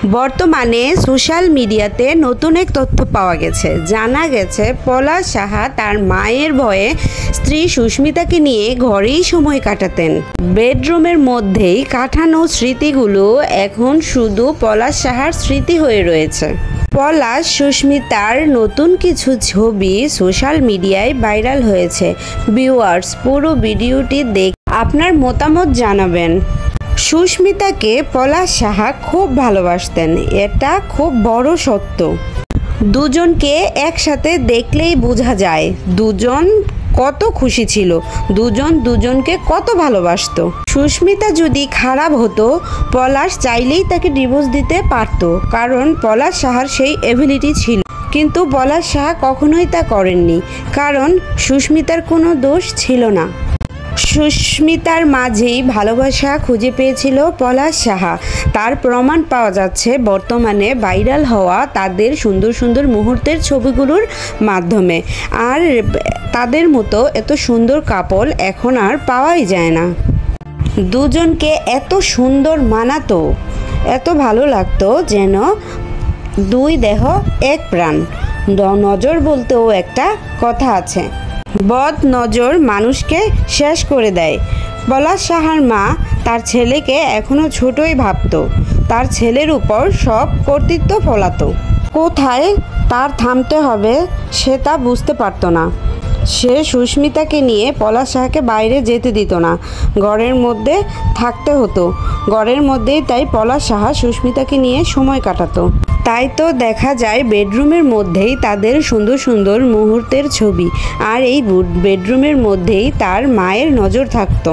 বর্তমানে সোশ্যাল মিডিয়াতে নতুন এক তথ্য পাওয়া গেছে। জানা গেছে পলাশ সাহা তার মায়ের ভয়ে স্ত্রী সুস্মিতাকে নিয়ে ঘরেই সময় কাটাতেন। বেডরুমের মধ্যেই কাটানো স্মৃতিগুলো এখন শুধু পলাশ সাহার স্মৃতি হয়ে রয়েছে। পলাশ সুস্মিতার নতুন কিছু ছবি সোশ্যাল মিডিয়ায় ভাইরাল হয়েছে। ভিউয়ার্স, পুরো ভিডিওটি দেখে আপনার মতামত জানাবেন। সুস্মিতাকে পলাশ সাহা খুব ভালোবাসতেন, এটা খুব বড় সত্য। দুজনকে একসাথে দেখলেই বোঝা যায় দুজন কত খুশি ছিল, দুজন দুজনকে কত ভালোবাসতো। সুস্মিতা যদি খারাপ হতো, পলাশ চাইলেই তাকে ডিভোর্স দিতে পারত, কারণ পলাশ সাহার সেই এবিলিটি ছিল। কিন্তু পলাশ সাহা কখনোই তা করেননি, কারণ সুস্মিতার কোনো দোষ ছিল না। সুস্মিতার মাঝেই ভালোবাসা খুঁজে পেয়েছিল পলাশ সাহা। তার প্রমাণ পাওয়া যাচ্ছে বর্তমানে ভাইরাল হওয়া তাদের সুন্দর সুন্দর মুহূর্তের ছবিগুলোর মাধ্যমে। আর তাদের মতো এত সুন্দর কাপল এখন আর পাওয়াই যায় না। দুজনকে এত সুন্দর মানাতো, এত ভালো লাগতো, যেন দুই দেহ এক প্রাণ। নজর বলতেও একটা কথা আছে, বদ নজর মানুষকে শেষ করে দেয়। পলাশ সাহার মা তার ছেলেকে এখনও ছোটই ভাবত, তার ছেলের উপর সব কর্তৃত্ব ফলাতো। কোথায় তার থামতে হবে সে তা বুঝতে পারত না। সে সুস্মিতাকে নিয়ে পলাশ সাহাকে বাইরে যেতে দিত না, ঘরের মধ্যে থাকতে হতো। ঘরের মধ্যেই তাই পলাশ সাহা সুস্মিতাকে নিয়ে সময় কাটাতো। তাই তো দেখা যায় বেডরুমের মধ্যেই তাদের সুন্দর সুন্দর মুহূর্তের ছবি, আর এই বেডরুমের মধ্যেই তার মায়ের নজর থাকতো।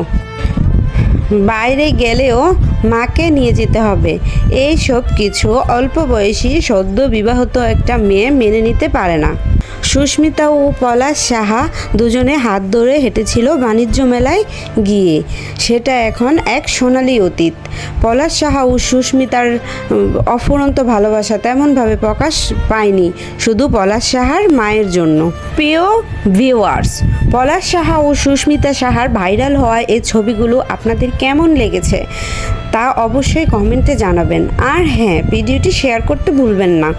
বাইরে গেলেও মাকে নিয়ে যেতে হবে, এই সব কিছু অল্প বয়সী সদ্য বিবাহিত একটা মেয়ে মেনে নিতে পারে না। সুস্মিতা ও পলাশ সাহা দুজনে হাত ধরে হেঁটেছিল বাণিজ্য মেলায় গিয়ে, সেটা এখন এক সোনালি অতীত। পলাশ সাহা ও সুস্মিতার অফুরন্ত ভালোবাসা তেমনভাবে প্রকাশ পায়নি শুধু পলাশ সাহার মায়ের জন্য। প্রিয় ভিউয়ার্স, পলাশ সাহা ও সুস্মিতা সাহার ভাইরাল হওয়া এই ছবিগুলো আপনাদের কেমন লেগেছে তা অবশ্যই কমেন্টে জানাবেন। আর হ্যাঁ, ভিডিওটি শেয়ার করতে ভুলবেন না।